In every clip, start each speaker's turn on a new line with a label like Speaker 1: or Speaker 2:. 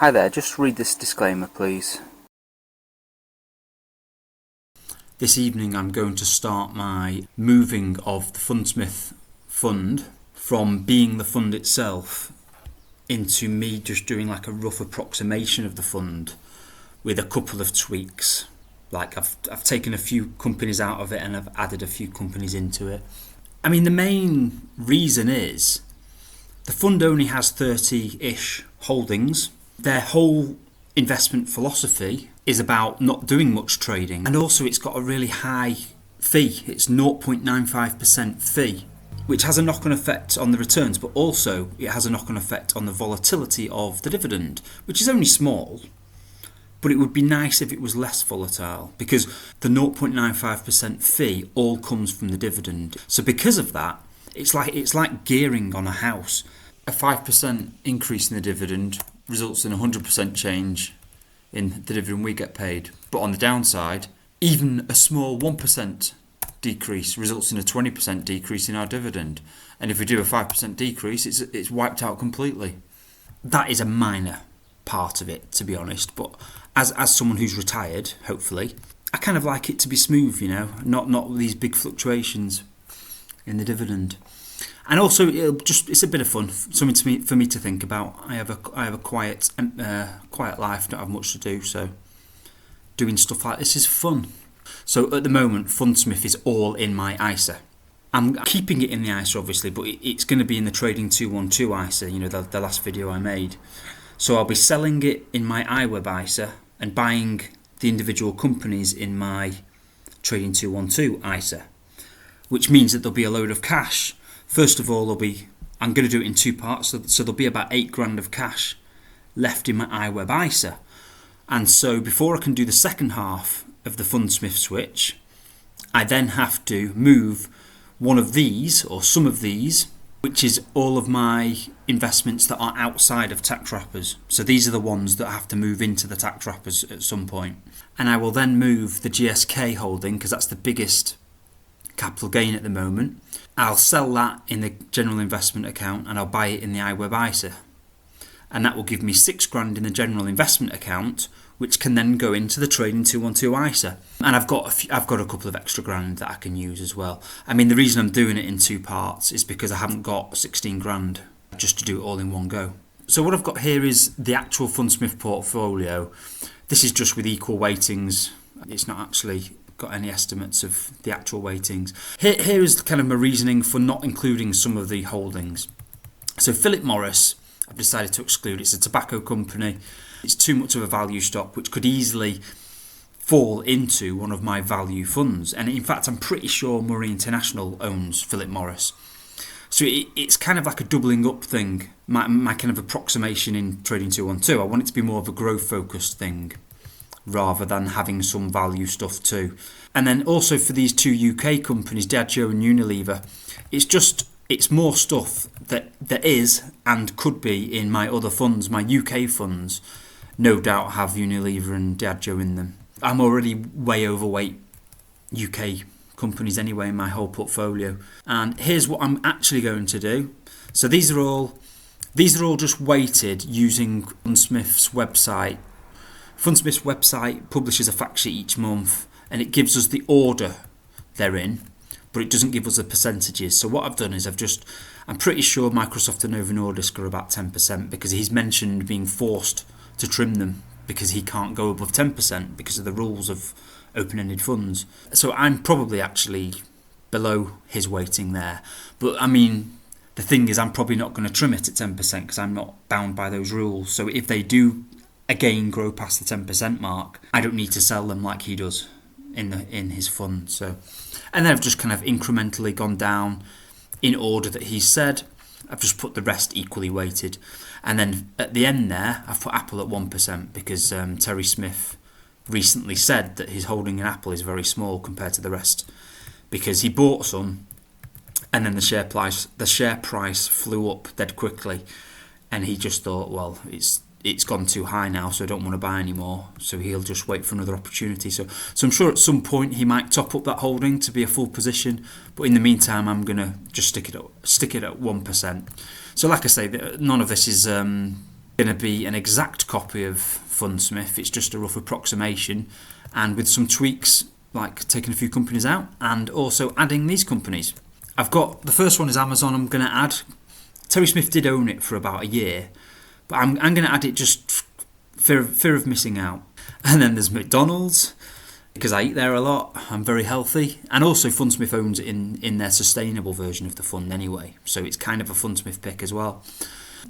Speaker 1: Hi there, just read this disclaimer please.
Speaker 2: This evening I'm going to start my moving of the Fundsmith fund from being the fund itself into me just doing like a rough approximation of the fund with a couple of tweaks. Like I've taken a few companies out of it and I've added a few companies into it. I mean, the main reason is the fund only has 30-ish holdings. Their whole investment philosophy is about not doing much trading, and also it's got a really high fee. It's 0.95% fee, which has a knock-on effect on the returns, but also it has a knock-on effect on the volatility of the dividend, which is only small, but it would be nice if it was less volatile, because the 0.95% fee all comes from the dividend. So because of that, it's like gearing on a house. A 5% increase in the dividend results in 100% change in the dividend we get paid. But on the downside, even a small 1% decrease results in a 20% decrease in our dividend. And if we do a 5% decrease, it's wiped out completely. That is a minor part of it, to be honest. But as someone who's retired, hopefully, I kind of like it to be smooth, not these big fluctuations in the dividend. And also, it's a bit of fun, something for me to think about. I have a quiet life, don't have much to do, so doing stuff like this is fun. So at the moment, Fundsmith is all in my ISA. I'm keeping it in the ISA, obviously, but it's going to be in the Trading 212 ISA, the last video I made. So I'll be selling it in my iWeb ISA and buying the individual companies in my Trading 212 ISA, which means that there'll be a load of cash. First of all, I'm going to do it in two parts, so there'll be about $8,000 of cash left in my iWeb ISA. And so before I can do the second half of the Fundsmith switch, I then have to move one of these, or some of these, which is all of my investments that are outside of tax wrappers. So these are the ones that have to move into the tax wrappers at some point. And I will then move the GSK holding, because that's the biggest capital gain at the moment. I'll sell that in the general investment account and I'll buy it in the iWeb ISA. And that will give me $6,000 in the general investment account, which can then go into the Trading 212 ISA. And I've got a couple of extra grand that I can use as well. I mean, the reason I'm doing it in two parts is because I haven't got $16,000 just to do it all in one go. So what I've got here is the actual Fundsmith portfolio. This is just with equal weightings. It's not actually got any estimates of the actual weightings. Here is kind of my reasoning for not including some of the holdings. So Philip Morris, I've decided to exclude. It's a tobacco company. It's too much of a value stock, which could easily fall into one of my value funds. And in fact, I'm pretty sure Murray International owns Philip Morris. So it's kind of like a doubling up thing. My kind of approximation in Trading 212. I want it to be more of a growth focused thing, rather than having some value stuff too. And then also for these two UK companies, Diageo and Unilever, it's more stuff that there is and could be in my other funds. My UK funds no doubt have Unilever and Diageo in them. I'm already way overweight UK companies anyway in my whole portfolio. And here's what I'm actually going to do. So these are all just weighted using Fundsmith's website. Fundsmith's website publishes a fact sheet each month and it gives us the order they're in, but it doesn't give us the percentages. So what I've done is I'm pretty sure Microsoft and Novo Nordisk are about 10% because he's mentioned being forced to trim them because he can't go above 10% because of the rules of open-ended funds. So I'm probably actually below his weighting there. But I mean, the thing is I'm probably not going to trim it at 10% because I'm not bound by those rules. So if they do again grow past the 10% mark, I don't need to sell them like he does in his fund. So, and then I've just kind of incrementally gone down in order that he's said. I've just put the rest equally weighted, and then at the end there I've put Apple at 1% because Terry Smith recently said that his holding in Apple is very small compared to the rest because he bought some and then the share price flew up dead quickly and he just thought, well, it's gone too high now, so I don't want to buy anymore. So he'll just wait for another opportunity. So I'm sure at some point he might top up that holding to be a full position. But in the meantime, I'm gonna just stick it at 1%. So like I say, none of this is going to be an exact copy of Fundsmith. It's just a rough approximation, and with some tweaks like taking a few companies out and also adding these companies. I've got the first one is Amazon. I'm going to add. Terry Smith did own it for about a year, but I'm going to add it just fear of missing out. And then there's McDonald's, because I eat there a lot. I'm very healthy, and also Fundsmith owns it in their sustainable version of the fund anyway, so it's kind of a Fundsmith pick as well.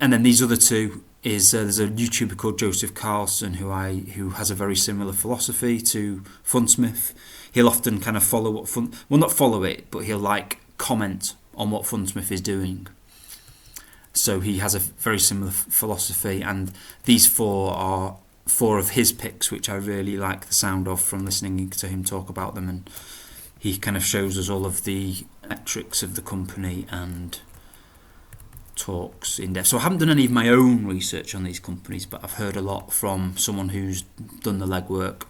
Speaker 2: And then these other two is there's a YouTuber called Joseph Carlson who has a very similar philosophy to Fundsmith. He'll often kind of follow not follow it, but he'll comment on what Fundsmith is doing. So he has a very similar philosophy, and these four are four of his picks, which I really like the sound of from listening to him talk about them. And he kind of shows us all of the metrics of the company and talks in depth. So I haven't done any of my own research on these companies, but I've heard a lot from someone who's done the legwork.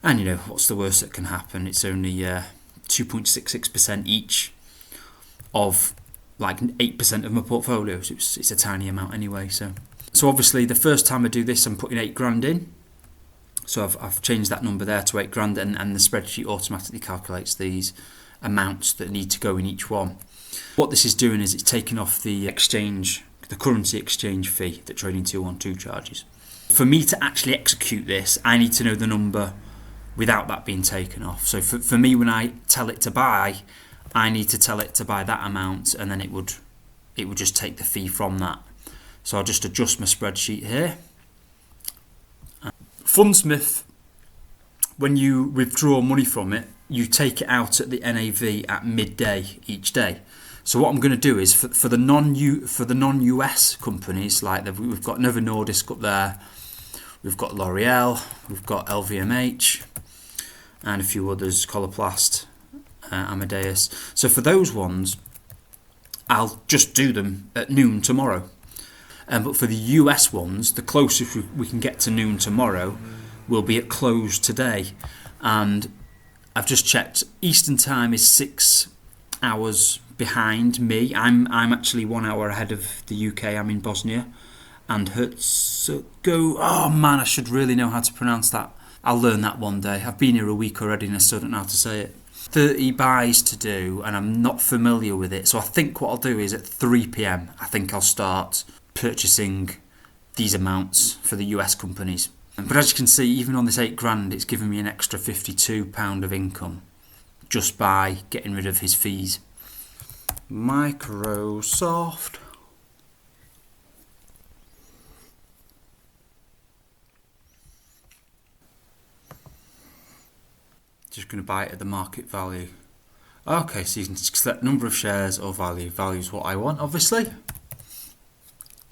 Speaker 2: And what's the worst that can happen? It's only 2.66% each of 8% of my portfolio. So it's a tiny amount anyway. So obviously the first time I do this, I'm putting £8,000 in. So I've changed that number there to £8,000, and the spreadsheet automatically calculates these amounts that need to go in each one. What this is doing is it's taking off the currency exchange fee that Trading 212 charges. For me to actually execute this, I need to know the number without that being taken off. So for me, when I tell it to buy, I need to tell it to buy that amount, and then it would just take the fee from that. So I'll just adjust my spreadsheet here. Fundsmith, when you withdraw money from it, you take it out at the NAV at midday each day. So what I'm going to do is for the non-US companies, like we've got Novo Nordisk up there, we've got L'Oreal, we've got LVMH, and a few others, Coloplast, Amadeus. So for those ones, I'll just do them at noon tomorrow. But for the US ones, the closest we can get to noon tomorrow will be at close today. And I've just checked, Eastern time is 6 hours behind me. I'm actually 1 hour ahead of the UK. I'm in Bosnia. And oh man, I should really know how to pronounce that. I'll learn that one day. I've been here a week already and I still don't know how to say it. 30 buys to do, and I'm not familiar with it. So I think what I'll do is at 3 p.m, I think I'll start purchasing these amounts for the US companies. But as you can see, even on this £8,000, it's given me an extra £52 of income just by getting rid of his fees. Microsoft. Just going to buy it at the market value. Okay, so you can select number of shares or value. Value is what I want, obviously.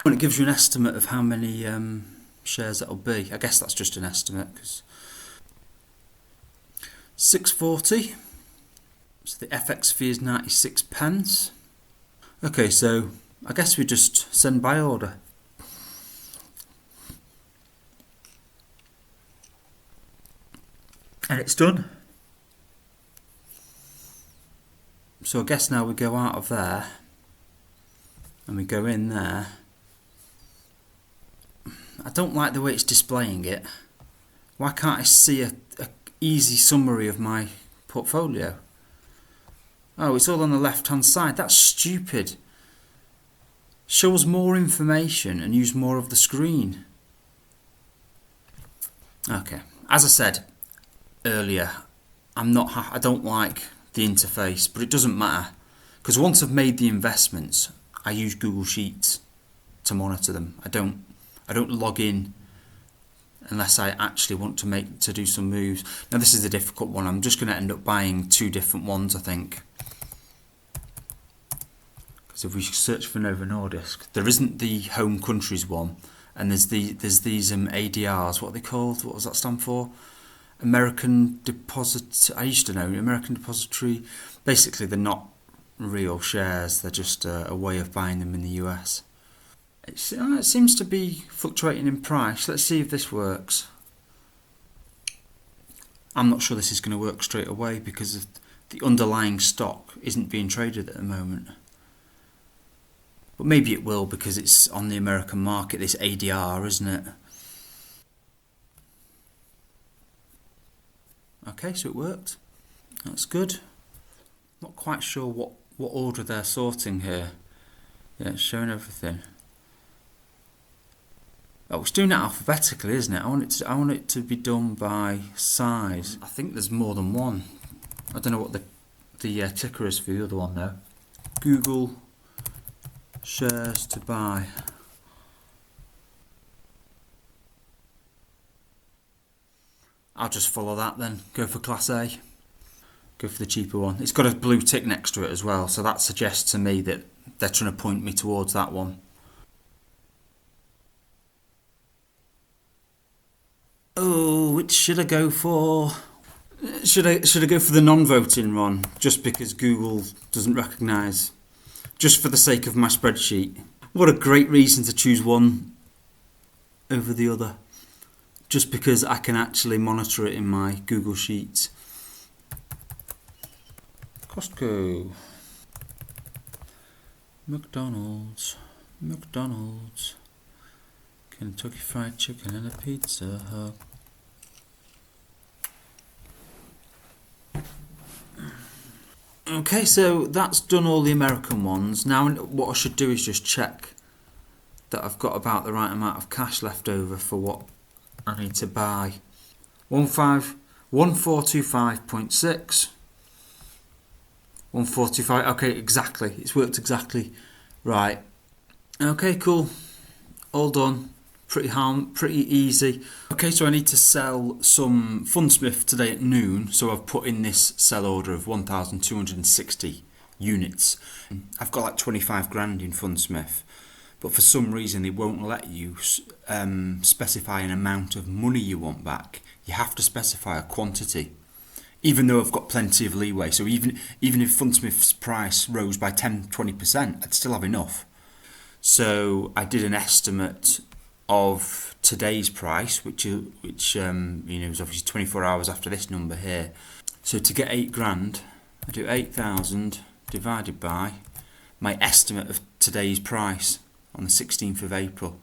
Speaker 2: And it gives you an estimate of how many shares that'll be. I guess that's just an estimate, because 640. So the FX fee is 96 pence. Okay, so I guess we just send buy order. And it's done. So I guess now we go out of there and we go in there. I don't like the way it's displaying it. Why can't I see a easy summary of my portfolio? Oh, it's all on the left hand side. That's stupid. Show us more information and use more of the screen. Okay, as I said earlier, I don't like the interface, but it doesn't matter, because once I've made the investments, I use Google Sheets to monitor them. I don't log in unless I actually want to do some moves. Now this is a difficult one. I'm just going to end up buying two different ones, I think, because if we search for Novo Nordisk, there isn't the home countries one, and there's these ADRs. What are they called? What does that stand for? American Deposit. I used to know American Depository. Basically, they're not real shares. They're just a way of buying them in the US. It seems to be fluctuating in price. Let's see if this works. I'm not sure this is going to work straight away because the underlying stock isn't being traded at the moment. But maybe it will because it's on the American market, this ADR, isn't it? Okay, so it worked. That's good. Not quite sure what order they're sorting here. Yeah, it's showing everything. Oh, it's doing it alphabetically, isn't it? I want it to be done by size. I think there's more than one. I don't know what the ticker is for the other one though. Google shares to buy. I'll just follow that then. Go for Class A. Go for the cheaper one. It's got a blue tick next to it as well, so that suggests to me that they're trying to point me towards that one. Oh, which should I go for? Should I go for the non-voting one, just because Google doesn't recognise? Just for the sake of my spreadsheet. What a great reason to choose one over the other. Just because I can actually monitor it in my Google Sheets. Costco. McDonald's. Kentucky Fried Chicken and a Pizza Hut. Okay, so that's done all the American ones. Now what I should do is just check that I've got about the right amount of cash left over for what I need to buy. 1425.6. 1425. Okay, exactly. It's worked exactly right. Okay, cool. All done. Pretty easy. Okay, so I need to sell some Fundsmith today at noon. So I've put in this sell order of 1,260 units. I've got like 25 grand in Fundsmith, but for some reason they won't let you specify an amount of money you want back. You have to specify a quantity. Even though I've got plenty of leeway, so even if Fundsmith's price rose by 10-20%, I'd still have enough. So I did an estimate of today's price, which is obviously 24 hours after this number here. So to get 8 grand, I do 8,000 divided by my estimate of today's price on the 16th of April.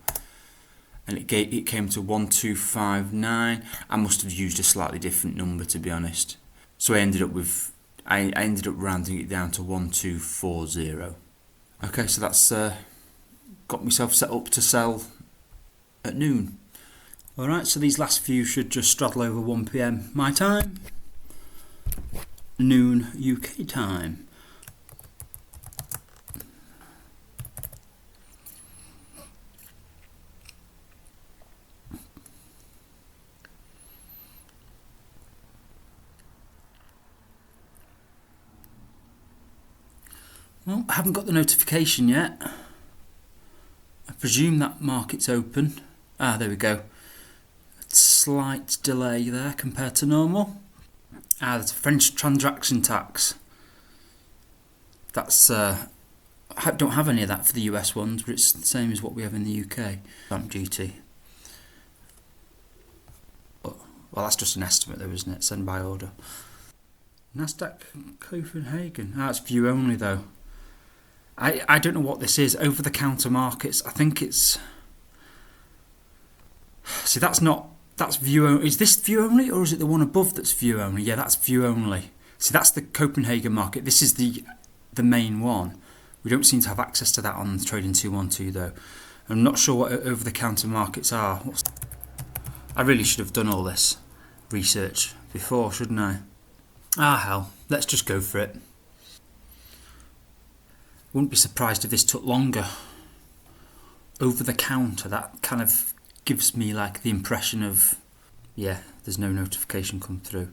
Speaker 2: And it came to 1259. I must have used a slightly different number, to be honest. So I ended up rounding it down to 1240. Okay, so that's got myself set up to sell at noon. Alright, so these last few should just straddle over 1 PM my time, noon UK time. Well, I haven't got the notification yet. I presume that market's open. There we go. Slight delay there compared to normal. There's French transaction tax. That's I don't have any of that for the US ones, but it's the same as what we have in the UK. Stamp duty. Well, that's just an estimate though, isn't it? Send by order. Nasdaq Copenhagen. It's view only though. I don't know what this is. Over the counter markets. I think it's. See, that's view only. Is this view only, or is it the one above that's view only? Yeah, that's view only. See, that's the Copenhagen market. This is the main one. We don't seem to have access to that on Trading 212 though. I'm not sure what over the counter markets are. I really should have done all this research before, shouldn't I? Hell, let's just go for it. Wouldn't be surprised if this took longer. Over the counter, that kind of gives me like the impression of, yeah, there's no notification come through.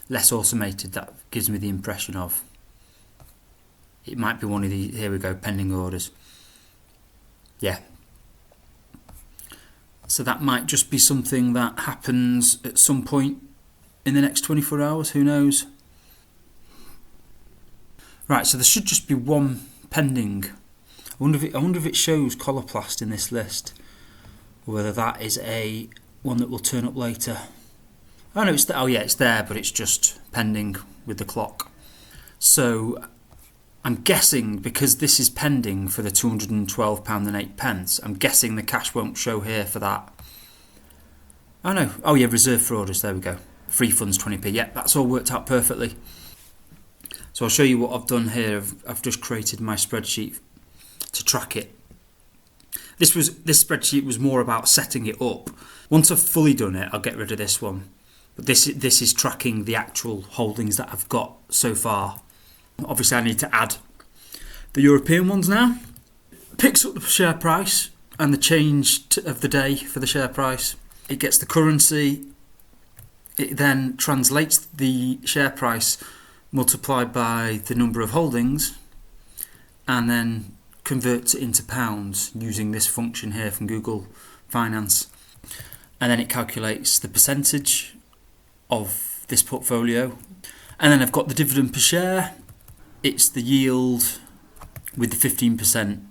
Speaker 2: Less automated, that gives me the impression of, it might be one of the, here we go, pending orders. Yeah. So that might just be something that happens at some point in the next 24 hours, who knows? Right, so there should just be one pending. I wonder if it shows Coloplast in this list, or whether that is a one that will turn up later. Oh no, it's there, but it's just pending with the clock. So I'm guessing, because this is pending for the £212.08, I'm guessing the cash won't show here for that. Oh no, oh yeah, reserved for orders, there we go. Free funds 20p, yeah, that's all worked out perfectly. So I'll show you what I've done here. I've just created my spreadsheet to track it. This spreadsheet was more about setting it up. Once I've fully done it, I'll get rid of this one. But this is tracking the actual holdings that I've got so far. Obviously I need to add the European ones now. Picks up the share price and the change of the day for the share price. It gets the currency. It then translates the share price multiplied by the number of holdings and then converts it into pounds using this function here from Google Finance. And then it calculates the percentage of this portfolio. And then I've got the dividend per share. It's the yield with the 15%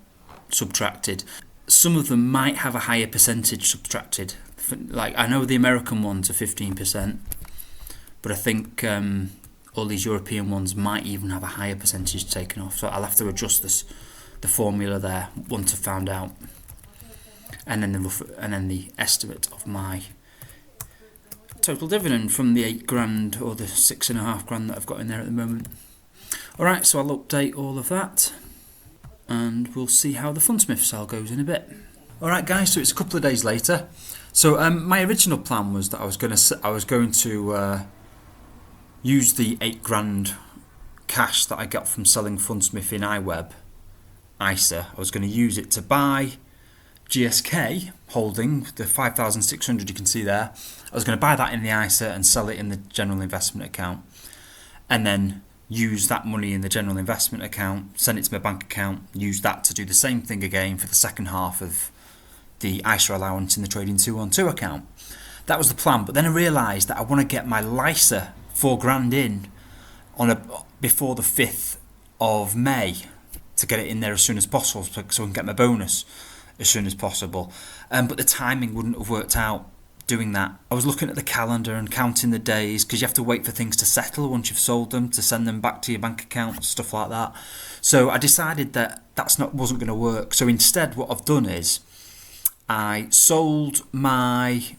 Speaker 2: subtracted. Some of them might have a higher percentage subtracted. Like I know the American ones are 15%, but I think all these European ones might even have a higher percentage taken off. So I'll have to adjust the formula there once I've found out. And then the estimate of my total dividend from the £8,000 or the £6,500 that I've got in there at the moment. Alright, so I'll update all of that and we'll see how the Fundsmith sale goes in a bit. Alright guys, so it's a couple of days later. So my original plan was that I was going to use the £8,000 cash that I got from selling Fundsmith in ISA. I was going to use it to buy GSK holding, the 5,600 you can see there. I was going to buy that in the ISA and sell it in the general investment account, and then use that money in the general investment account, send it to my bank account, use that to do the same thing again for the second half of the ISA allowance in the Trading 212 account. That was the plan, but then I realised that I want to get my LISA £4,000 in before the 5th of May to get it in there as soon as possible so I can get my bonus as soon as possible. But the timing wouldn't have worked out doing that. I was looking at the calendar and counting the days because you have to wait for things to settle once you've sold them to send them back to your bank account, stuff like that. So I decided that wasn't going to work. So instead what I've done is I sold my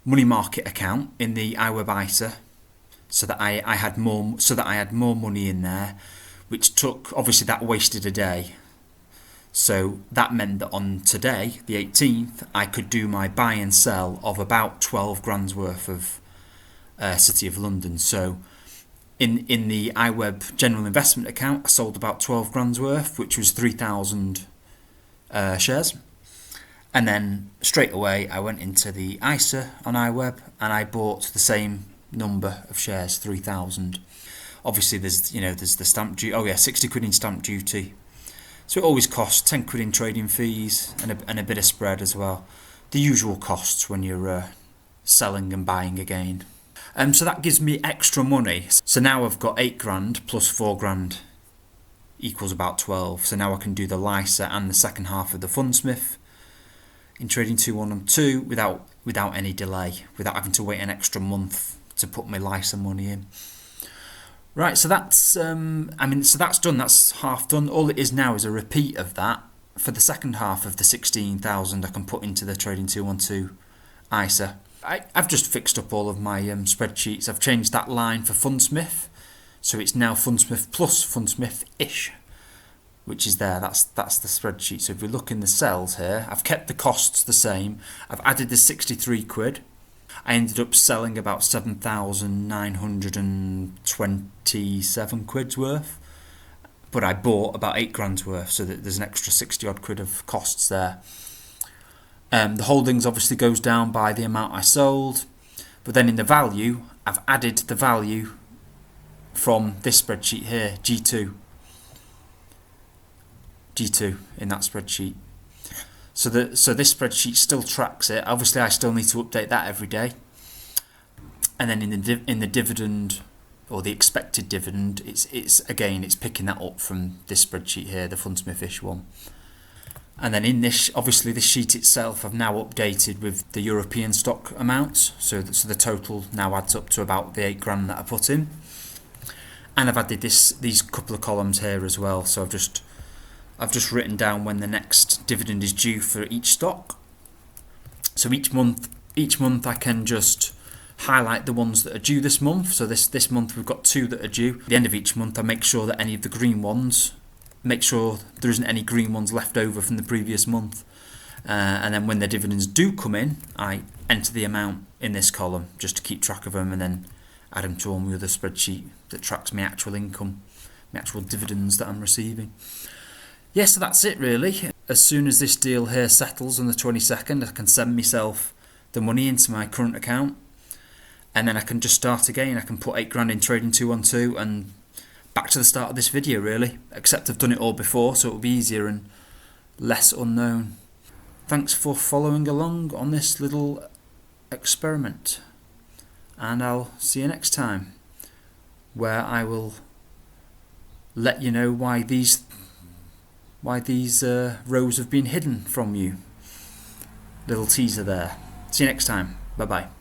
Speaker 2: money market account in the iWeb ISA so that I had more money in there, which took, obviously that wasted a day. So that meant that on today, the 18th, I could do my buy and sell of about 12 grand's worth of City of London. So in the iWeb general investment account, I sold about 12 grand's worth, which was 3,000 shares. And then straight away, I went into the ISA on iWeb and I bought the same number of shares, 3,000. Obviously, there's the stamp duty. Oh yeah, 60 quid in stamp duty. So it always costs 10 quid in trading fees and a bit of spread as well. The usual costs when you're selling and buying again. So that gives me extra money. So now I've got £8,000 plus £4,000 equals about 12. So now I can do the LISA and the second half of the Fundsmith in Trading 212 without any delay, without having to wait an extra month to put my LISA money in. Right, so that's so that's done. That's half done. All it is now is a repeat of that for the second half of the 16,000 I can put into the Trading 212 ISA. I've just fixed up all of my spreadsheets. I've changed that line for Fundsmith, so it's now Fundsmith plus Fundsmith-ish, which is there. That's the spreadsheet. So if we look in the cells here, I've kept the costs the same. I've added the 63 quid. I ended up selling about 7,927 quid's worth, but I bought about £8,000 worth, so that there's an extra 60 odd quid of costs there. The holdings obviously goes down by the amount I sold, but then in the value, I've added the value from this spreadsheet here, G2 in that spreadsheet. So this spreadsheet still tracks it. Obviously, I still need to update that every day. And then in the dividend or the expected dividend, it's picking that up from this spreadsheet here, the Fundsmith-ish one. And then in this, obviously, this sheet itself, I've now updated with the European stock amounts. So the total now adds up to about the £8,000 that I put in. And I've added these couple of columns here as well. So I've just written down when the next dividend is due for each stock. So each month I can just highlight the ones that are due this month. So this month we've got 2 that are due. At the end of each month I make sure that any of the green ones, make sure there isn't any green ones left over from the previous month. And then when the dividends do come in, I enter the amount in this column just to keep track of them, and then add them to my other spreadsheet that tracks my actual income, my actual dividends that I'm receiving. Yeah, so that's it really. As soon as this deal here settles on the 22nd, I can send myself the money into my current account, and then I can just start again. I can put 8 grand in trading 212 and back to the start of this video really, except I've done it all before, so it'll be easier and less unknown. Thanks for following along on this little experiment, and I'll see you next time, where I will let you know why these rows have been hidden from you. Little teaser there. See you next time. Bye bye.